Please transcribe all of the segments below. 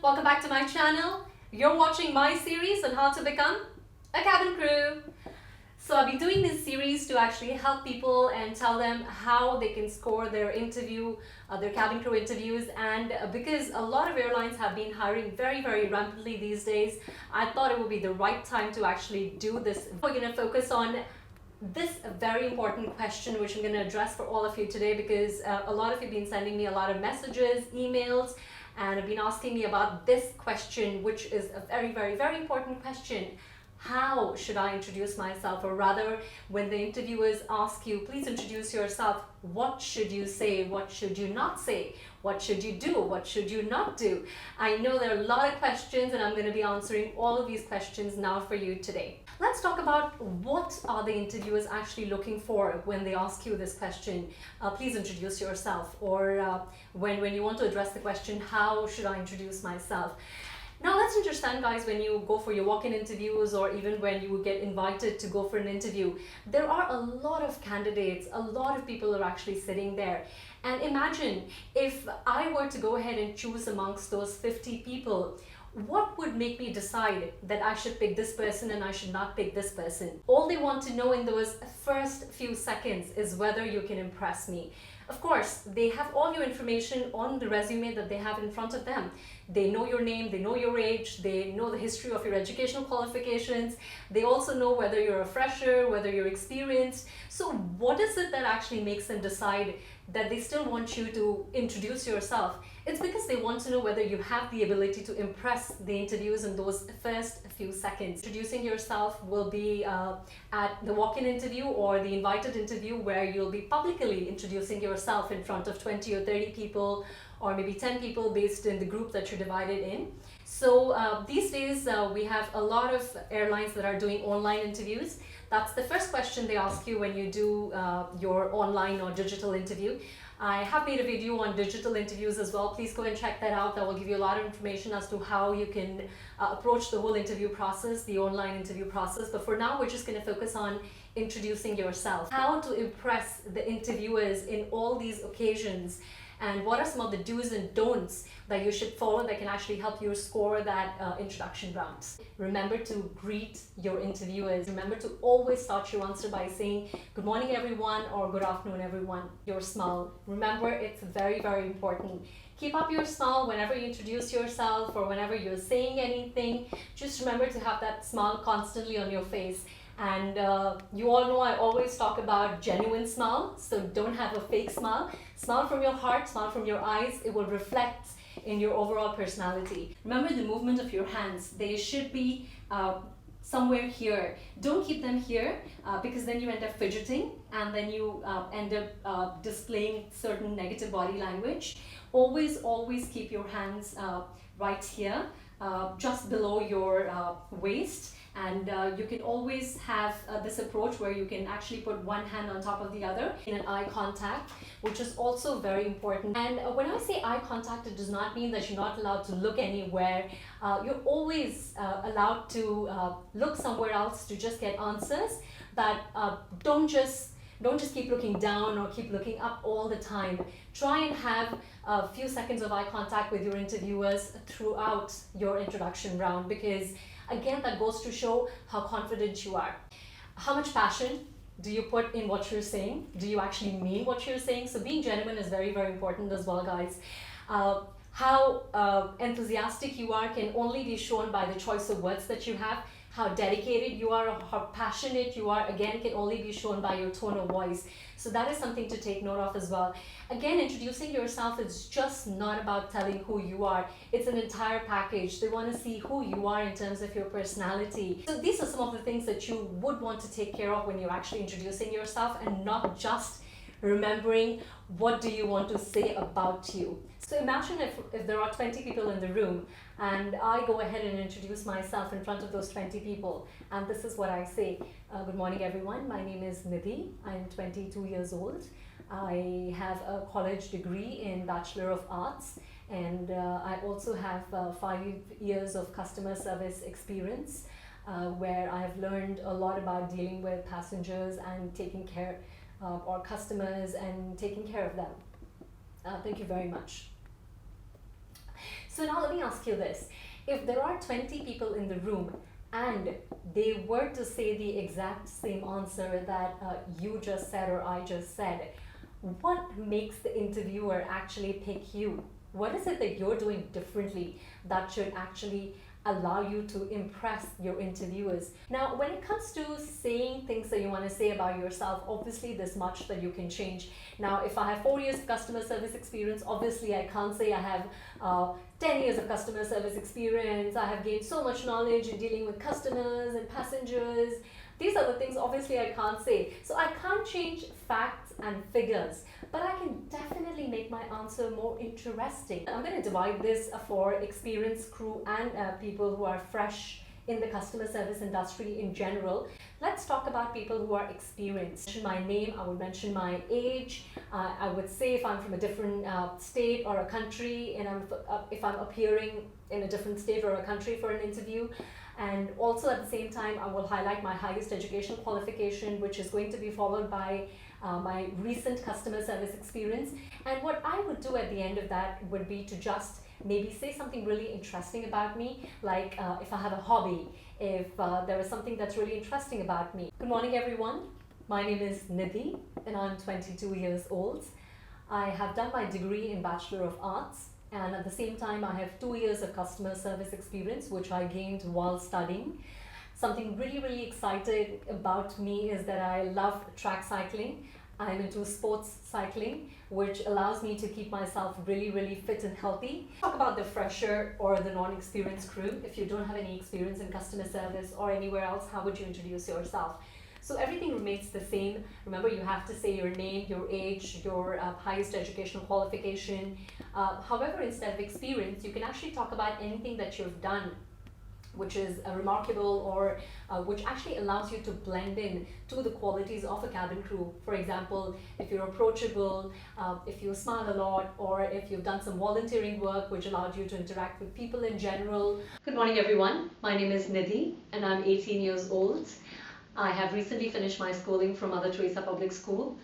Welcome back to my channel. You're watching my series on how to become a cabin crew. So I've been doing this series to actually help people and tell them how they can score their their cabin crew interviews. And because a lot of airlines have been hiring very rampantly these days, I thought it would be the right time to actually do this. We're going to focus on this very important question, which I'm going to address for all of you today, because a lot of you have been sending me a lot of messages, emails, and have been asking me about this question, which is a very important question. How should I introduce myself? Or rather, when the interviewers ask you, please introduce yourself, what should you say? What should you not say? What should you do? What should you not do? I know there are a lot of questions, and I'm going to be answering all of these questions now for you today. Let's talk about what are the interviewers actually looking for when they ask you this question. Please introduce yourself. Or when you want to address the question, how should I introduce myself? Now let's understand, guys, when you go for your walk-in interviews, or even when you get invited to go for an interview, there are a lot of candidates, a lot of people are actually sitting there. And imagine if I were to go ahead and choose amongst those 50 people, what would make me decide that I should pick this person and I should not pick this person? All they want to know in those first few seconds is whether you can impress me. Of course, they have all your information on the resume that they have in front of them. They know your name, they know your age, they know the history of your educational qualifications. They also know whether you're a fresher, whether you're experienced. So what is it that actually makes them decide that they still want you to introduce yourself? It's because they want to know whether you have the ability to impress the interviews in those first few seconds. Introducing yourself will be at the walk-in interview or the invited interview, where you'll be publicly introducing yourself in front of 20 or 30 people, or maybe 10 people based in the group that you're divided in. So these days we have a lot of airlines that are doing online interviews. That's the first question they ask you when you do your online or digital interview. I have made a video on digital interviews as well. Please go and check that out. That will give you a lot of information as to how you can approach the whole interview process, the online interview process. But for now, we're just going to focus on introducing yourself. How to impress the interviewers in all these occasions, and what are some of the do's and don'ts that you should follow that can actually help you score that introduction round. Remember to greet your interviewers. Remember to always start your answer by saying good morning everyone, or good afternoon everyone. Your smile. Remember, it's very important. Keep up your smile whenever you introduce yourself or whenever you're saying anything. Just remember to have that smile constantly on your face. And you all know I always talk about genuine smile, so don't have a fake smile. Smile from your heart, smile from your eyes. It will reflect in your overall personality. Remember the movement of your hands. They should be somewhere here. Don't keep them here because then you end up fidgeting, and then you end up displaying certain negative body language. Always keep your hands right here, just below your waist. And you can always have this approach where you can actually put one hand on top of the other in an eye contact, which is also very important. And when I say eye contact, it does not mean that you're not allowed to look anywhere. You're always allowed to look somewhere else to just get answers. But don't just keep looking down or keep looking up all the time. Try and have a few seconds of eye contact with your interviewers throughout your introduction round, because again, that goes to show how confident you are. How much passion do you put in what you're saying? Do you actually mean what you're saying? So being genuine is very important as well, guys. How enthusiastic you are can only be shown by the choice of words that you have. How dedicated you are, or how passionate you are, again, can only be shown by your tone of voice. So that is something to take note of as well. Again, introducing yourself is just not about telling who you are. It's an entire package. They want to see who you are in terms of your personality. So these are some of the things that you would want to take care of when you're actually introducing yourself, and not just remembering what do you want to say about you. So imagine if there are 20 people in the room, and I go ahead and introduce myself in front of those 20 people, and this is what I say. Good morning everyone, my name is Nidhi. I'm 22 years old. I have a college degree in Bachelor of Arts, and I also have 5 years of customer service experience, where I have learned a lot about dealing with passengers and taking care or customers and taking care of them. Thank you very much. So now let me ask you this. If there are 20 people in the room and they were to say the exact same answer that you just said or I just said, what makes the interviewer actually pick you? What is it that you're doing differently that should actually allow you to impress your interviewers? Now, when it comes to saying things that you want to say about yourself, obviously there's much that you can change. Now, if I have 4 years of customer service experience, obviously I can't say I have 10 years of customer service experience. I have gained so much knowledge in dealing with customers and passengers. These are the things obviously I can't say. So I can't change facts and figures, but I can definitely make my answer more interesting. I'm going to divide this for experienced crew and people who are fresh in the customer service industry in general. Let's talk about people who are experienced. Mention my name, I would mention my age. I would say if I'm from a different state or a country, and if I'm appearing in a different state or a country for an interview. And also at the same time, I will highlight my highest education qualification, which is going to be followed by my recent customer service experience. And what I would do at the end of that would be to just maybe say something really interesting about me, like if I have a hobby, if there is something that's really interesting about me. Good morning, everyone. My name is Nidhi, and I'm 22 years old. I have done my degree in Bachelor of Arts, and at the same time I have 2 years of customer service experience, which I gained while studying. Something really excited about me is that I love track cycling. I'm into sports cycling, which allows me to keep myself really fit and healthy. Talk about the fresher or the non-experienced crew. If you don't have any experience in customer service or anywhere else, how would you introduce yourself? So everything remains the same. Remember, you have to say your name, your age, your highest educational qualification. However, instead of experience, you can actually talk about anything that you've done which is remarkable, or which actually allows you to blend in to the qualities of a cabin crew. For example, if you're approachable, if you smile a lot, or if you've done some volunteering work which allowed you to interact with people in general. Good morning, everyone. My name is Nidhi, and I'm 18 years old. I have recently finished my schooling from Mother Teresa Public School.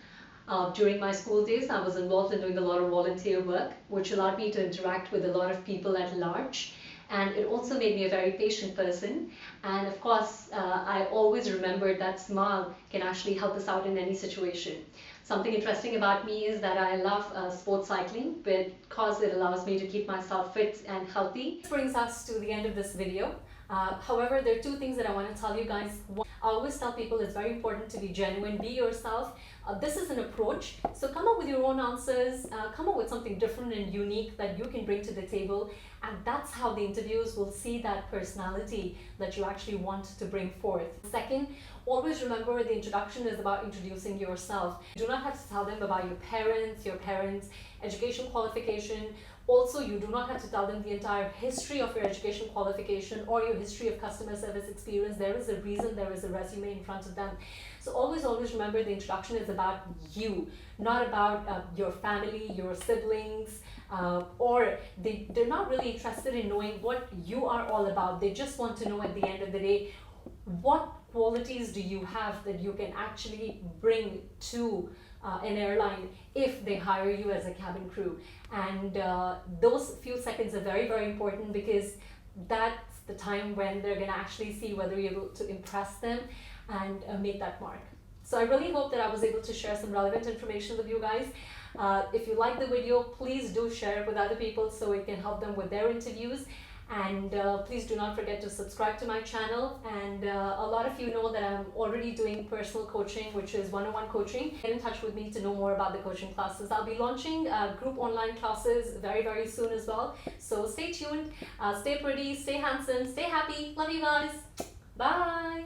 During my school days, I was involved in doing a lot of volunteer work, which allowed me to interact with a lot of people at large. And it also made me a very patient person. And of course, I always remembered that smile can actually help us out in any situation. Something interesting about me is that I love sports cycling because it allows me to keep myself fit and healthy. This brings us to the end of this video. However, there are two things that I want to tell you guys. One, I always tell people it's very important to be genuine, be yourself. This is an approach, so come up with your own answers, come up with something different and unique that you can bring to the table, and that's how the interviewers will see that personality that you actually want to bring forth. Second, always remember the introduction is about introducing yourself. You do not have to tell them about your parents, education qualification. Also, you do not have to tell them the entire history of your education qualification or your history of customer service experience. There is a reason, there is a resume in front of them. So always remember the introduction is about you, not about your family, your siblings, or they're not really interested in knowing what you are all about. They just want to know at the end of the day, what qualities do you have that you can actually bring to an airline if they hire you as a cabin crew. And those few seconds are very important, because that's the time when they're going to actually see whether you're able to impress them and make that mark. So I really hope that I was able to share some relevant information with you guys. If you like the video, please do share it with other people so it can help them with their interviews. And please do not forget to subscribe to my channel. And a lot of you know that I'm already doing personal coaching, which is one-on-one coaching. Get in touch with me to know more about the coaching classes. I'll be launching group online classes very soon as well. So stay tuned, stay pretty, stay handsome, stay happy. Love you guys. Bye.